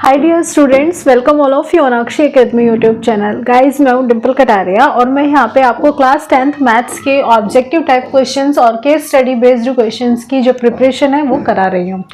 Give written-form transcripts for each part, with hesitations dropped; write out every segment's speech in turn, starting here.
Hi dear students, welcome all of you on Akshay academy YouTube channel. Guys, मैं हूं डिम्पल कटारिया और मैं यहाँ पे आपको क्लास 10th मैथ्स के ऑब्जेक्टिव टाइप क्वेश्चंस और केस स्टडी बेस्ड क्वेश्चंस की जो प्रिपरेशन है वो करा रही हूँ।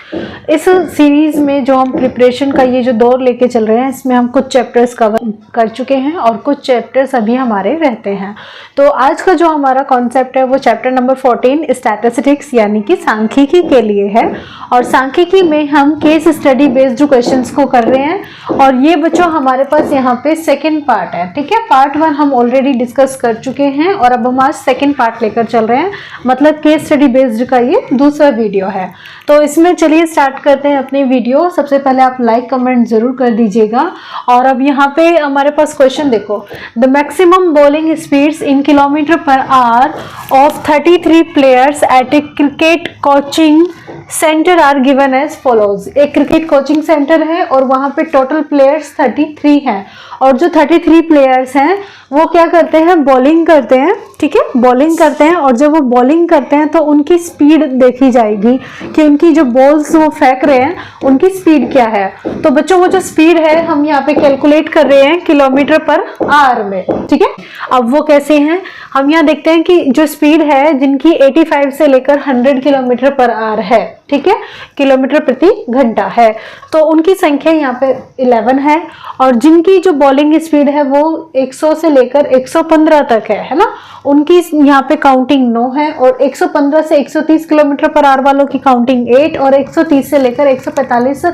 इस सीरीज में जो हम प्रिपरेशन का ये जो दौर लेके चल रहे हैं, इसमें हम कुछ चैप्टर्स कवर कर चुके हैं और कुछ चैप्टर्स अभी हमारे रहते हैं। तो आज का जो हमारा कॉन्सेप्ट है वो चैप्टर नंबर 14 स्टैटिस्टिक्स यानी कि सांख्यिकी के लिए है। और सांख्यिकी में हम केस स्टडी बेस्ड क्वेश्चंस को कर रहे हैं और ये बच्चों हमारे पास यहाँ पे सेकंड पार्ट है। ठीक है, पार्ट 1 हम ऑलरेडी डिस्कस कर चुके हैं और अब हम आज सेकंड पार्ट लेकर चल रहे हैं, मतलब केस स्टडी बेस्ड का ये दूसरा वीडियो है। तो इसमें चलिए स्टार्ट करते हैं अपनी वीडियो। सबसे पहले आप लाइक कमेंट जरूर कर दीजिएगा। और अब यहाँ पे हमारे पास क्वेश्चन देखो, the maximum bowling speeds in kilometre per hour of 33 players at a cricket coaching centre are given as follows. एक क्रिकेट कोचिंग सेंटर है और वहां पे टोटल प्लेयर्स 33 हैं और जो 33 प्लेयर्स हैं वो क्या करते हैं, बॉलिंग करते हैं। ठीक है, बॉलिंग करते हैं और जब वो बॉलिंग करते हैं तो उनकी स्पीड देखी जाएगी कि उनकी जो बॉल्स वो फेंक रहे हैं उनकी स्पीड क्या है। तो बच्चों वो जो स्पीड है हम यहाँ पे कैलकुलेट कर रहे हैं किलोमीटर पर आवर में। ठीक है, अब वो कैसे हैं, हम यहाँ देखते हैं कि जो स्पीड है जिनकी 85 से लेकर 100 किलोमीटर पर आवर है, ठीक है, किलोमीटर प्रति घंटा है, तो उनकी संख्या यहाँ पे 11 है। और जिनकी जो बॉलिंग स्पीड है वो 100 से लेकर 115 तक है ना, उनकी यहाँ पे काउंटिंग 9 है। और 115 से 130 किलोमीटर पर आवर वालों की काउंटिंग 8 और 130 से लेकर 145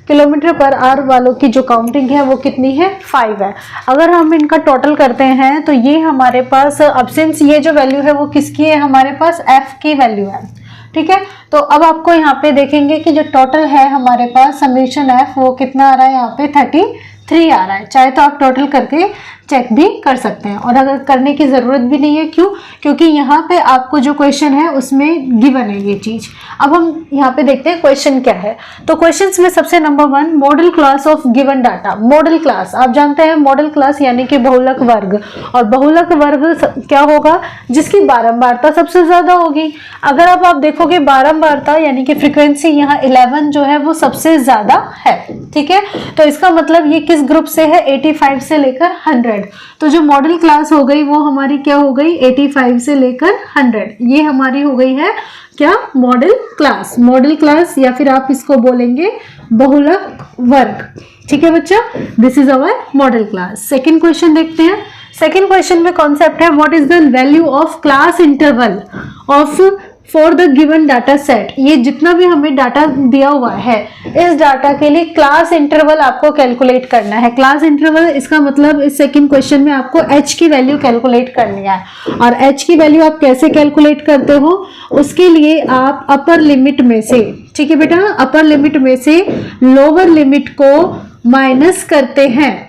किलोमीटर पर आवर वालों की जो काउंटिंग है वो कितनी है, 5 है। अगर हम इनका टोटल करते हैं तो ये हमारे पास अब सिंस ये जो वैल्यू है वो किसकी है, हमारे पास एफ की वैल्यू है। ठीक है, तो अब आपको यहाँ पे देखेंगे कि जो टोटल है हमारे पास समेशन एफ वो कितना आ रहा है, यहाँ पे 33 आ रहा है। चाहे तो आप टोटल करके चेक भी कर सकते हैं और अगर करने की ज़रूरत भी नहीं है, क्यों, क्योंकि यहाँ पे आपको जो क्वेश्चन है उसमें गिवन है ये चीज़। अब हम यहाँ पे देखते हैं क्वेश्चन क्या है। तो क्वेश्चंस में सबसे number 1, model class of given data. Model class आप जानते हैं, मॉडल क्लास यानी कि बहुलक वर्ग, और बहुलक वर्ग क्या होगा, जिसकी बारंबारता सबसे ज़्यादा होगी। अगर अब आप देखोगे बारंबारता यानी कि फ्रीक्वेंसी यहाँ 11 जो है वो सबसे ज़्यादा है। ठीक है, तो इसका मतलब ये किस ग्रुप से है, 85 से लेकर 100। तो जो मॉडल क्लास हो गई वो हमारी क्या हो गई, 85 से लेकर 100, ये हमारी हो गई है क्या, मॉडल क्लास। मॉडल क्लास या फिर आप इसको बोलेंगे बहुलक वर्ग। ठीक है बच्चा, this is our model class. Second question देखते हैं। सेकंड क्वेश्चन में कॉन्सेप्ट है, what is the value of class interval of for the given data set. ये जितना भी हमें डाटा दिया हुआ है इस डाटा के लिए क्लास इंटरवल आपको कैलकुलेट करना है। क्लास इंटरवल इसका मतलब इस सेकंड क्वेश्चन में आपको h की वैल्यू कैलकुलेट करनी है। और h की वैल्यू आप कैसे कैलकुलेट करते हो, उसके लिए आप अपर लिमिट में से, ठीक है बेटा, अपर लिमिट में से लोअर लिमिट को माइनस करते हैं।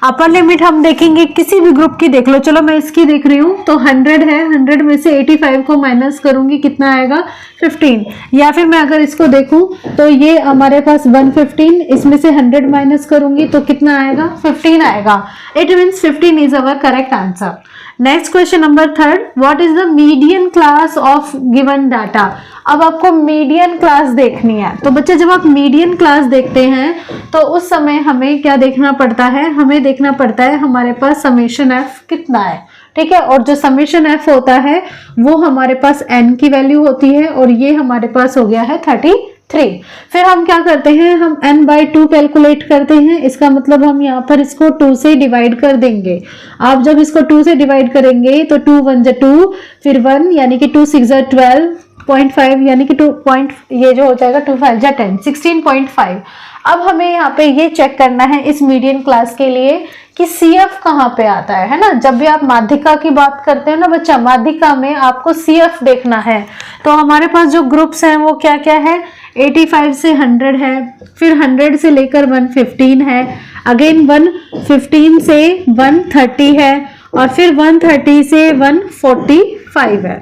अपर लिमिट हम देखेंगे किसी भी ग्रुप की, देख लो, चलो मैं इसकी देख रही हूँ तो 100 है, 100 में से 85 को माइनस करूंगी, कितना आएगा, 15। या फिर मैं अगर इसको देखूं तो ये हमारे पास 115, इसमें से 100 माइनस करूंगी तो कितना आएगा, 15 आएगा। It means 15 is our correct answer. Next question number 3, what is the median class of given data. अब आपको मीडियन क्लास देखनी है। तो बच्चे जब आप मीडियन क्लास देखते हैं तो उस समय हमें क्या देखना पड़ता है, हमें देखना पड़ता है हमारे पास समेशन एफ कितना है। ठीक है, और जो समेशन एफ होता है वो हमारे पास n की वैल्यू होती है और ये हमारे पास हो गया है 33। फिर हम क्या करते हैं, हम n/2 कैलकुलेट करते हैं। इसका मतलब हम यहाँ पर इसको 2 से डिवाइड कर देंगे। आप जब इसको 2 से डिवाइड करेंगे तो 2 1 जा 2, फिर 1 यानी कि 2 6 जा 12.5 यानी कि 2 पॉइंट, ये जो हो जाएगा 2 5 जा 10, 16.5। अब हमें यहाँ पे ये चेक करना है इस मीडियन क्लास के लिए कि CF कहाँ पे आता है ना। जब भी आप माध्यिका की बात करते हैं ना बच्चा, माध्यिका में आपको CF देखना है। तो हमारे पास जो ग्रुप्स हैं वो क्या क्या है, 85 से 100 है, फिर 100 से लेकर 115 है, अगेन 115 से 130 है और फिर 130 से 145 है।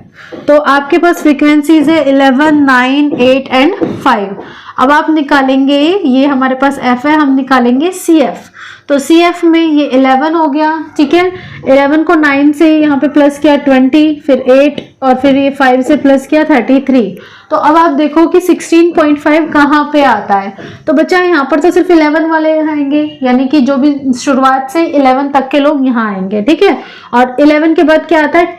तो आपके पास फ्रीक्वेंसीज है 11, 9, 8 एंड 5। अब आप निकालेंगे, ये हमारे पास f है, हम निकालेंगे CF। तो CF में ये 11 हो गया, ठीक है। 11 को 9 से यहाँ पे प्लस किया 20, फिर 8 और फिर ये 5 से प्लस किया 33। तो अब आप देखो कि 16.5 कहाँ पे आता है। तो बच्चा यहाँ पर तो सिर्फ 11 वाले आएंगे, यानी कि जो भी शुरुआत से 11 तक के लोग यहाँ आएंगे, ठीक है। और 11 के बाद क्या आता है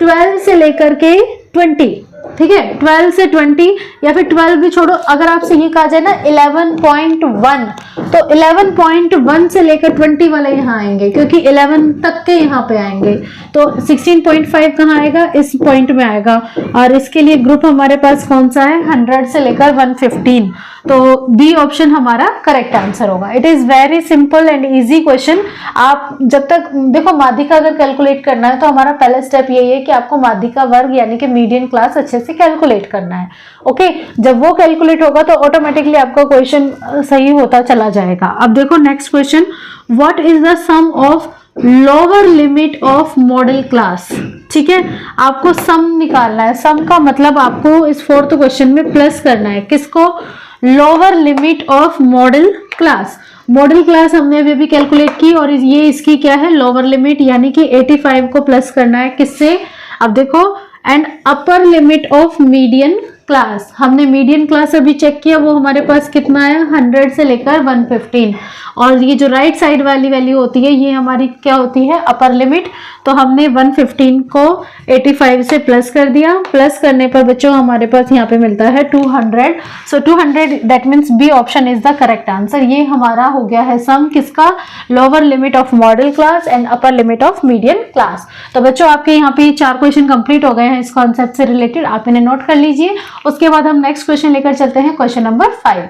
12 से लेकर के 20, ठीक है। 12 से 20 या फिर 12 भी छोड़ो, अगर आपसे ये कहा जाए ना 11.1, तो 11.1 से लेकर 20 वाले यहाँ आएंगे, क्योंकि 11 तक के यहाँ पे आएंगे। तो 16.5 कहाँ आएगा, इस पॉइंट में आएगा। और इसके लिए ग्रुप हमारे पास कौन सा है, 100 से लेकर 115। तो बी ऑप्शन हमारा करेक्ट आंसर होगा। It is very simple and easy question. आप जब तक देखो माध्यिका अगर कैलकुलेट करना है तो हमारा पहला स्टेप यही है कि आपको माध्यिका वर्ग यानी कि मीडियन क्लास अच्छे से कैलकुलेट करना है। ओके, जब वो कैलकुलेट होगा तो ऑटोमेटिकली आपका क्वेश्चन सही होता चला जाएगा। अब देखो next question, what is the sum of lower limit of modal class. ठीक है, आपको सम निकालना है। सम का मतलब आपको इस फोर्थ क्वेश्चन में प्लस करना है, किसको, lower limit of modal class. Model class हमने अभी कैलकुलेट की और ये इसकी क्या है, लोअर लिमिट, यानी कि 85 को प्लस करना है किससे, अब देखो, and upper limit of median class. हमने मीडियन क्लास अभी चेक किया, वो हमारे पास कितना है, 100 से लेकर 115। और ये जो राइट साइड वाली वैल्यू होती है ये हमारी क्या होती है, अपर लिमिट। तो हमने 115 को 85 से प्लस कर दिया। प्लस करने पर बच्चों हमारे पास यहाँ पे मिलता है 200। So 200 that means B option is the correct answer. ये हमारा हो गया है सम किसका, lower limit of modal class and upper limit of median class. तो बच्चों आपके यहाँ पे 4 क्वेश्चन कंप्लीट हो गए हैं इस कॉन्सेप्ट से रिलेटेड, आप इन्हें नोट कर लीजिए। उसके बाद हम नेक्स्ट क्वेश्चन लेकर चलते हैं, question number 5।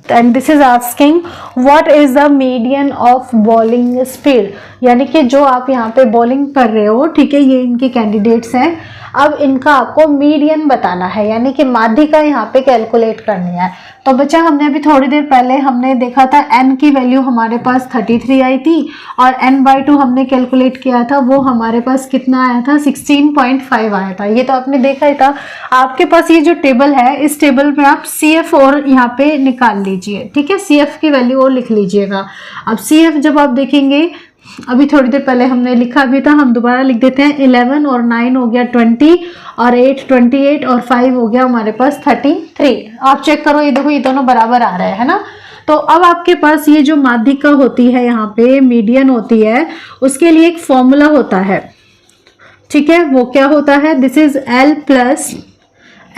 And this is asking what is the median of bowling speed, यानी कि जो आप यहाँ पे बॉलिंग कर रहे हो, ठीक है, ये इनके कैंडिडेट्स हैं। अब इनका आपको मीडियन बताना है, यानी कि माध्यिका यहाँ पे कैलकुलेट करनी है। तो बच्चा हमने अभी थोड़ी देर पहले हमने देखा था n की वैल्यू हमारे पास 33 आई थी और n/2 हमने कैलकुलेट किया था, वो हमारे पास कितना आया था, 16.5 आया था। ये तो आपने देखा ही था। आपके पास ये जो टेबल है, इस टेबल में आप CF और यहाँ पे निकाल लीजिए, ठीक है, CF की वैल्यू और लिख लीजिएगा। अब CF जब आप देखेंगे, अभी थोड़ी देर पहले हमने लिखा भी था, हम दोबारा लिख देते हैं। 11 और 9 हो गया 20 और 8 28 और 5 हो गया हमारे पास 33। आप चेक करो, ये देखो ये दोनों बराबर आ रहे हैं, है ना। तो अब आपके पास ये जो माध्यिका होती है, यहाँ पे मीडियन होती है, उसके लिए एक फॉर्मूला होता है, ठीक है। वो क्या होता है, this is L plus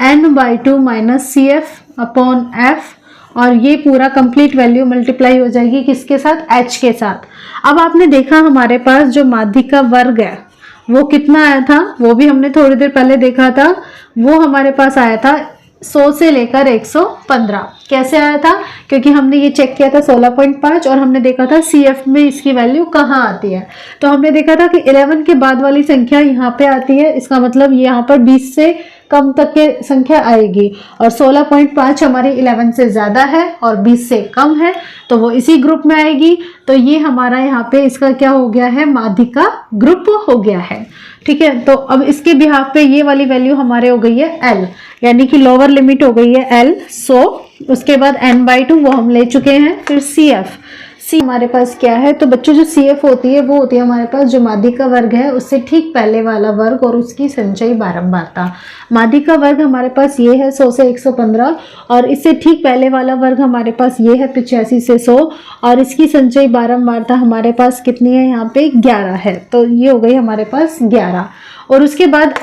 n/2 minus CF upon F, और ये पूरा कंप्लीट वैल्यू मल्टीप्लाई हो जाएगी किसके साथ, H के साथ। अब आपने देखा हमारे पास जो माध्यिका वर्ग है वो कितना आया था, वो भी हमने थोड़ी देर पहले देखा था। वो हमारे पास आया था 100 से लेकर 115। कैसे आया था, क्योंकि हमने ये चेक किया था 16.5 और हमने देखा था CF में इसकी वैल्यू कहाँ आती है। तो हमने देखा था कि 11 के बाद वाली संख्या यहाँ पे आती है, इसका मतलब यहाँ पर 20 से कम तक के संख्या आएगी, और 16.5 हमारी 11 से ज़्यादा है और 20 से कम है, तो वो इसी ग्रुप में आएगी। तो ये हमारा यहाँ पे इसका क्या हो गया है, माध्यिका ग्रुप हो गया है, ठीक है। तो अब इसके बिहाफ पे ये वाली वैल्यू हमारे हो गई है L, यानी कि लोअर लिमिट हो गई है L। सो उसके बाद n/2 वो हम ले चुके हैं। फिर CF हमारे पास क्या है, तो बच्चों जो CF होती है वो होती है हमारे पास जो माध्यिका वर्ग है उससे ठीक पहले वाला वर्ग और उसकी संचयी बारंबारता। माध्यिका वर्ग हमारे पास ये है 100 से 115 और इससे ठीक पहले वाला वर्ग हमारे पास ये है 85 से 100 और इसकी संचयी बारंबारता हमारे पास कितनी है, यहाँ पे 11 है। तो ये हो गई हमारे पास 11। और उसके बाद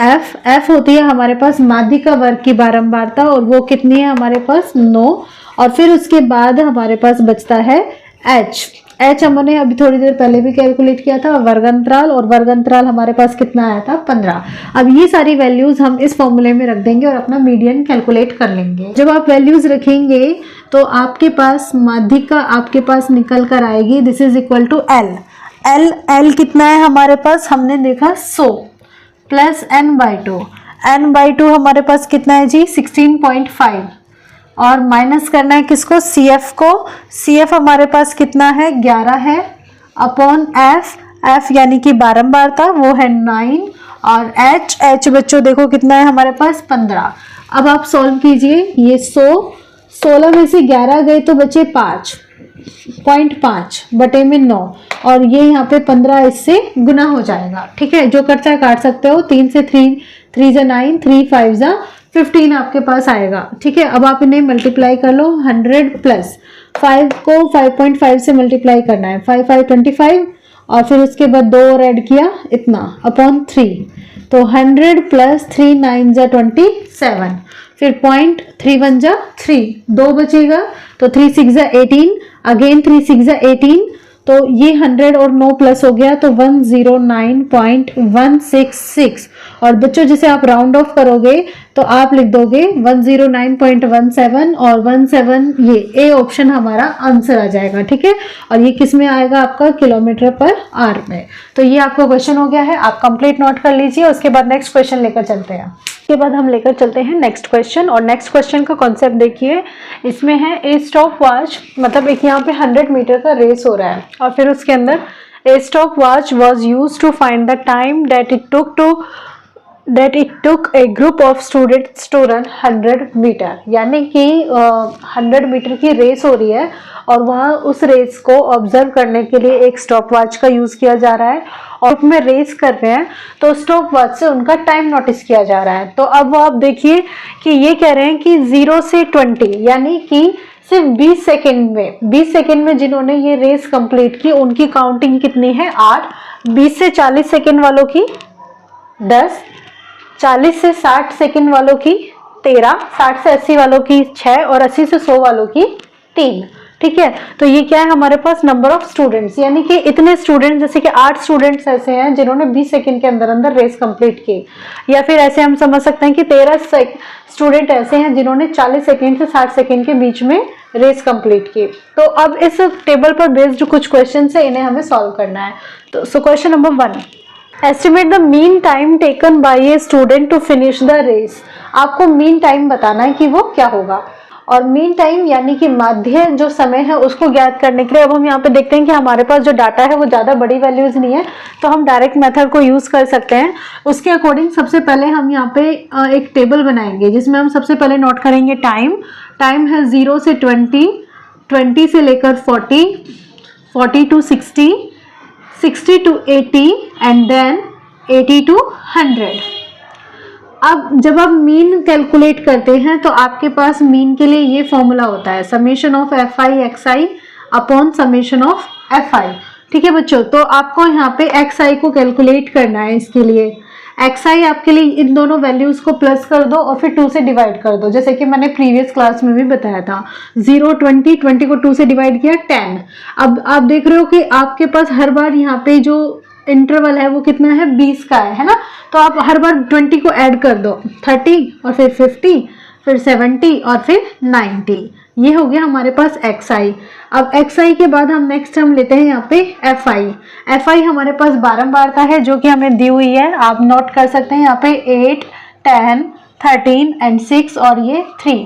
F होती है हमारे पास माध्यिका वर्ग की बारंबारता और वो कितनी है हमारे पास 9। और फिर उसके बाद हमारे पास बचता है H हमने अभी थोड़ी देर पहले भी कैलकुलेट किया था, वर्गंतराल, और वर्गंतराल हमारे पास कितना आया था 15। अब ये सारी वैल्यूज हम इस फॉर्मूले में रख देंगे और अपना मीडियन कैलकुलेट कर लेंगे। जब आप वैल्यूज रखेंगे तो आपके पास माध्यिका आपके पास निकल कर आएगी, this is equal to L कितना है हमारे पास, हमने देखा 100 प्लस n/2 हमारे पास कितना है जी 16.5 और माइनस करना है किसको, CF को। CF हमारे पास कितना है 11 है अपॉन F यानी कि बारंबारता वो है 9 और H बच्चों देखो कितना है हमारे पास 15। अब आप सॉल्व कीजिए, ये 100 16 में से 11 गए तो बचे 5.5 बटे में 9, और ये यहाँ पे 15 इससे गुना हो जाएगा। ठीक है, जो करता है काट सकते हो। 3 से 3 जा 9, 3 5 जा 15 आपके पास आएगा। ठीक है, अब आप इन्हें मल्टीप्लाई कर लो। 100 प्लस 5 को 5.5 से मल्टीप्लाई करना है, 5 5 25, और फिर उसके बाद 2 और ऐड किया इतना अपॉन 3, तो 100 प्लस 3 9 जा 27, फिर 0.31 जा 3, 2 बचेगा, तो 3 6 जा 18, अगेन 3 6 जा 18, तो ये 100 और 9 प्लस हो गया तो 109.166। और बच्चों जिसे आप राउंड ऑफ करोगे तो आप लिख दोगे 109.17 और 17, ये ए ऑप्शन हमारा आंसर आ जाएगा। ठीक है, और ये किस में आएगा आपका किलोमीटर पर आवर में। तो ये आपका क्वेश्चन हो गया है, आप कंप्लीट नोट कर लीजिए। उसके बाद नेक्स्ट क्वेश्चन लेकर चलते हैं। उसके बाद हम लेकर चलते हैं नेक्स्ट क्वेश्चन, और नेक्स्ट क्वेश्चन का कॉन्सेप्ट देखिए। इसमें है ए स्टॉप वॉच, मतलब एक यहाँ पे 100 मीटर का रेस हो रहा है, और फिर उसके अंदर a stop watch was use to find the time that it took a group of students to run 100 metre. यानी कि 100 मीटर की रेस हो रही है और वहाँ उस रेस को ऑब्जर्व करने के लिए एक स्टॉप वॉच का यूज किया जा रहा है, और उसमें रेस कर रहे हैं तो स्टॉप वॉच से उनका टाइम नोटिस किया जा रहा है। तो अब आप देखिए कि ये कह रहे हैं कि 0 से 20 यानी कि सिर्फ 20 सेकेंड में जिन्होंने ये रेस कंप्लीट की उनकी काउंटिंग कितनी है 8, 20 से 40 सेकेंड वालों की 10, 40 से 60 सेकेंड वालों की 13, 60 से 80 वालों की 6 और 80 से 100 वालों की 3। ठीक है, तो ये क्या है हमारे पास नंबर ऑफ स्टूडेंट्स, यानी कि इतने स्टूडेंट्स, जैसे कि 8 स्टूडेंट्स ऐसे हैं जिन्होंने 20 सेकंड के अंदर अंदर रेस कंप्लीट की, या फिर ऐसे हम समझ सकते हैं कि 13 स्टूडेंट ऐसे हैं जिन्होंने 40 सेकंड से 60 सेकंड के बीच में रेस कंप्लीट की। तो अब इस टेबल पर बेस्ड कुछ क्वेश्चन है, इन्हें हमें सॉल्व करना है। तो so question number 1, estimate the mean time taken by a student to finish the race. आपको मीन टाइम बताना है कि वो क्या होगा, और मीन टाइम यानी कि माध्य जो समय है उसको ज्ञात करने के लिए अब हम यहाँ पे देखते हैं कि हमारे पास जो डाटा है वो ज़्यादा बड़ी वैल्यूज नहीं है, तो हम डायरेक्ट मेथड को यूज़ कर सकते हैं। उसके अकॉर्डिंग सबसे पहले हम यहाँ पे एक टेबल बनाएंगे जिसमें हम सबसे पहले नोट करेंगे टाइम है 0 से 20, 20 से लेकर 40, 40 to 60, 60 to 80 and then 80 to 100। अब जब आप मीन कैलकुलेट करते हैं तो आपके पास मीन के लिए ये फॉर्मूला होता है summation of F I X I upon summation of F I. ठीक है बच्चों, तो आपको यहाँ पे एक्स आई को कैलकुलेट करना है। इसके लिए एक्स आई आपके लिए इन दोनों वैल्यूज को प्लस कर दो और फिर 2 से डिवाइड कर दो, जैसे कि मैंने प्रीवियस क्लास में भी बताया था। 0 20 20 को 2 से डिवाइड किया 10। अब आप देख रहे हो कि आपके पास हर बार यहाँ पे जो इंटरवल है वो कितना है 20 का है ना, तो आप हर बार 20 को ऐड कर दो, 30 और फिर 50 फिर 70 और फिर 90। ये हो गया हमारे पास एक्स आई। अब एक्स आई के बाद हम नेक्स्ट हम लेते हैं यहाँ पे एफ आई। एफ आई हमारे पास बारंबारता है जो कि हमें दी हुई है, आप नोट कर सकते हैं यहाँ पे 8 10 13 एंड 6 और ये 3।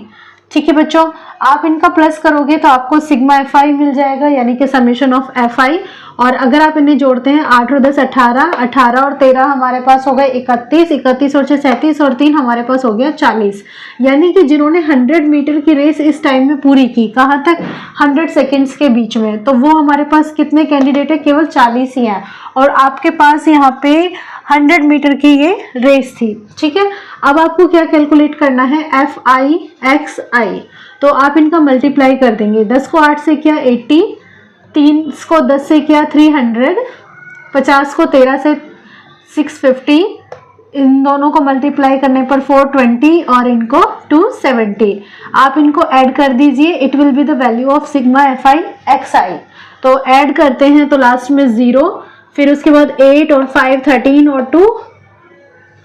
ठीक है बच्चों, आप इनका प्लस करोगे तो आपको सिग्मा एफ आई मिल जाएगा, यानी कि समेशन ऑफ एफ आई। और अगर आप इन्हें जोड़ते हैं 8 और 10 18, 18 और 13 हमारे पास हो गए 31, 31 और 6 37 और 3 हमारे पास हो गया 40। यानी कि जिन्होंने 100 मीटर की रेस इस टाइम में पूरी की, कहाँ तक 100 सेकेंड्स के बीच में, तो वो हमारे पास कितने कैंडिडेट है, केवल 40 ही हैं। और आपके पास यहाँ पे 100 मीटर की ये रेस थी। ठीक है, अब आपको क्या कैलकुलेट करना है, एफ आई एक्स आई। तो आप इनका मल्टीप्लाई कर देंगे, 10 को 8 से किया 80, 3 को 10 से किया 300, 50 को 13 से 650, इन दोनों को मल्टीप्लाई करने पर 420 और इनको 270। आप इनको ऐड कर दीजिए, it will be the value of sigma F I X I. तो ऐड करते हैं तो लास्ट में 0, फिर उसके बाद 8 और 5 13 और 2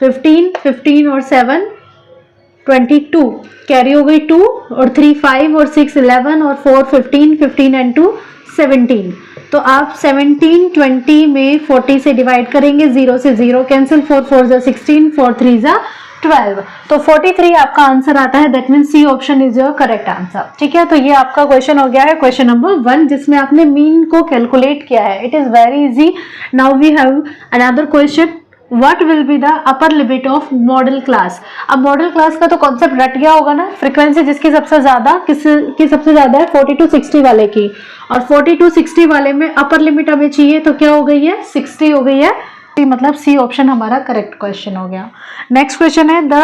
15, 15 और 7 22, कैरी हो गई 2 और 3 5 और 6 11 और 4 15, 15 एंड 2 17। तो आप 17 20 में 40 से डिवाइड करेंगे, 0 से 0 कैंसिल, 4 4 जा 16, 4 3 जा 12, तो 43 आपका आंसर आता है। That mean C option is your correct answer. ठीक है, तो ये आपका क्वेश्चन हो गया है क्वेश्चन नंबर 1, जिसमें आपने मीन को कैलकुलेट किया है। It is very easy. Now we have another question what will be the upper limit of modal class. अब मॉडल क्लास का तो कॉन्सेप्ट रट गया होगा ना, फ्रीक्वेंसी जिसकी सबसे ज्यादा किसकी सबसे ज्यादा है 40 to 60 वाले की, और 40 to 60 वाले में अपर लिमिट हमें चाहिए तो क्या हो गई है 60 हो गई है, मतलब सी ऑप्शन हमारा करेक्ट क्वेश्चन हो गया। नेक्स्ट क्वेश्चन है the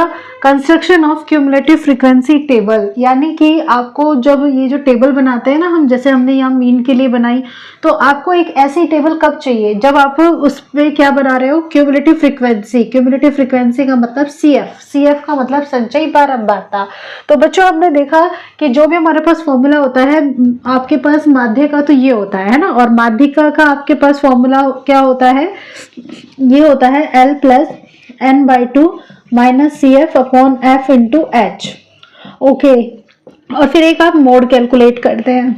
construction of cumulative frequency table, यानी कि आपको जब ये जो टेबल बनाते हैं ना हम, जैसे हमने यहाँ मीन के लिए बनाई, तो आपको एक ऐसी टेबल कब चाहिए जब आप उस पे क्या बना रहे हो क्यूमुलेटिव फ्रीक्वेंसी। क्यूमुलेटिव फ्रीक्वेंसी का मतलब CF, CF का मतलब संचयी बारंबारता। तो बच्चों हमने देखा कि जो भी हमारे पास फॉर्मूला होता है आपके पास माध्य का तो ये होता है ना, और माध्यिका का आपके पास फॉर्मूला क्या होता है, ये होता है L plus n/2 minus CF upon F into H। Okay, और फिर एक आप मोड कैलकुलेट करते हैं,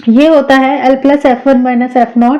ये होता है L plus F1 minus F0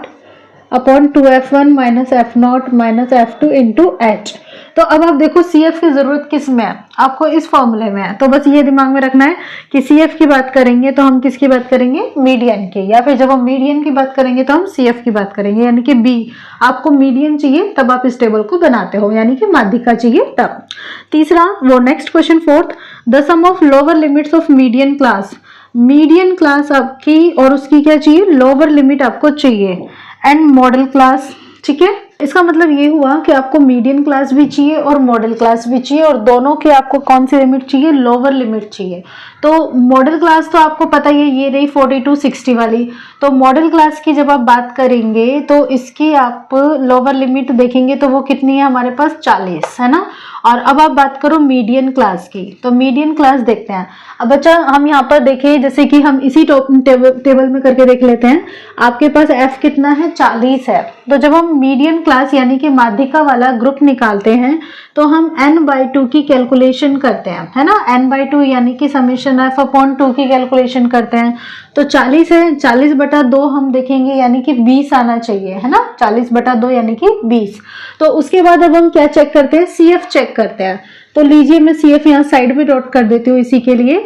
upon 2F1 minus F0 minus F2 into H। तो अब आप देखो CF की जरूरत किस में है, आपको इस फॉर्मूले में है, तो बस ये दिमाग में रखना है कि CF की बात करेंगे तो हम किसकी बात करेंगे, मीडियन की, या फिर जब हम मीडियन की बात करेंगे तो हम CF की बात करेंगे, यानी कि B। आपको मीडियन चाहिए तब आप इस टेबल को बनाते हो, यानी कि माध्यिका चाहिए तब। तीसरा वो next question fourth, the sum of lower limits of median class. Median class आपकी और उसकी क्या चाहिए, लोअर लिमिट आपको चाहिए, एंड मॉडल क्लास। ठीक है, इसका मतलब ये हुआ कि आपको मीडियन क्लास भी चाहिए और मॉडल क्लास भी चाहिए, और दोनों की आपको कौन सी लिमिट चाहिए, लोअर लिमिट चाहिए। तो मॉडल क्लास तो आपको पता ही है, ये रही 40 to 60 वाली। तो मॉडल क्लास की जब आप बात करेंगे तो इसकी आप लोअर लिमिट देखेंगे तो वो कितनी है हमारे पास 40 है ना। और अब आप बात करो मीडियन क्लास की, तो मीडियन क्लास देखते हैं। अब बच्चा हम यहाँ पर देखें, जैसे कि हम इसी टेबल में करके देख लेते हैं, आपके पास F कितना है 40 है। तो जब हम मीडियन क्लास यानी कि माध्यिका वाला ग्रुप निकालते हैं तो हम n/2 की कैलकुलेशन करते हैं, है ना, n/2 यानी कि समेशन F अपॉन 2 की कैलकुलेशन करते हैं। तो 40 है, 40/2 हम देखेंगे यानी कि 20 आना चाहिए, है ना, 40/2 यानी कि 20। तो उसके बाद अब हम क्या चेक करते हैं, CF चेक करते हैं। तो लीजिए मैं CF यहाँ साइड में नोट कर देती हूँ इसी के लिए।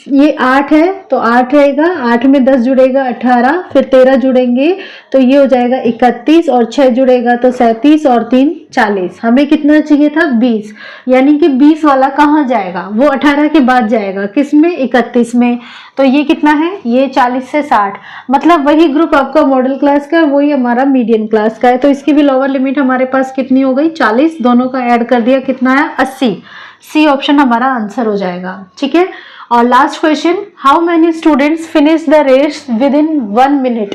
ये 8 है तो 8 रहेगा, 8 में 10 जुड़ेगा 18, फिर 13 जुड़ेंगे तो ये हो जाएगा 31, और 6 जुड़ेगा तो 37, और 3 40। हमें कितना चाहिए था 20, यानी कि 20 वाला कहाँ जाएगा, वो 18 के बाद जाएगा, किसमें 31 में। तो ये कितना है, ये 40 से 60, मतलब वही ग्रुप आपका मॉडल क्लास का है, वही हमारा मीडियन क्लास का है। तो इसकी भी लोअर लिमिट हमारे पास कितनी हो गई 40, दोनों का ऐड कर दिया कितना है 80। सी ऑप्शन हमारा आंसर हो जाएगा। ठीक है, और last question, how many students finish the race within 1 minute.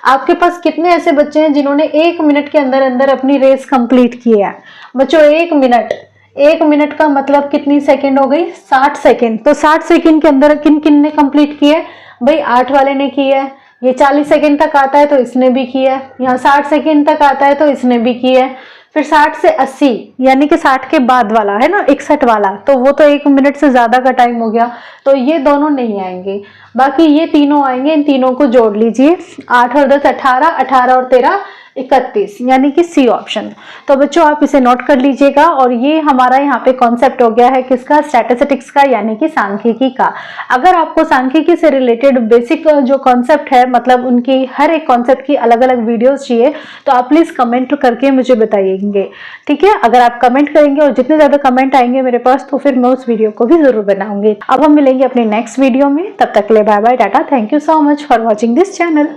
आपके पास कितने ऐसे बच्चे हैं जिन्होंने 1 मिनट के अंदर अंदर अपनी रेस कंप्लीट की है। बच्चों 1 मिनट का मतलब कितनी सेकंड हो गई 60 सेकंड। तो 60 सेकंड के अंदर किन किन ने कंप्लीट की है, भाई 8 वाले ने की है, ये 40 सेकंड तक आता है तो इसने भी की है, यहाँ 60 सेकंड तक आता है तो इसने भी की है, फिर 60 से 80 यानी कि 60 के बाद वाला है ना 61 वाला, तो वो तो 1 मिनट से ज्यादा का टाइम हो गया, तो ये दोनों नहीं आएंगे, बाकी ये तीनों आएंगे। इन तीनों को जोड़ लीजिए, 8 और 10 18, 18 और 13 31, यानी कि सी ऑप्शन। तो बच्चों आप इसे नोट कर लीजिएगा, और ये हमारा यहाँ पे कॉन्सेप्ट हो गया है किसका, स्टैटिस्टिक्स का, यानी कि सांख्यिकी का। अगर आपको सांख्यिकी से रिलेटेड बेसिक जो कॉन्सेप्ट है, मतलब उनकी हर एक कॉन्सेप्ट की अलग अलग वीडियोस चाहिए, तो आप प्लीज कमेंट करके मुझे बताइएंगे। ठीक है, अगर आप कमेंट करेंगे और जितने ज्यादा कमेंट आएंगे मेरे पास, तो फिर मैं उस वीडियो को भी जरूर बनाऊंगी। अब हम मिलेंगे अपने नेक्स्ट वीडियो में, तब तक के लिए bye bye, tata, thank you so much for watching this channel.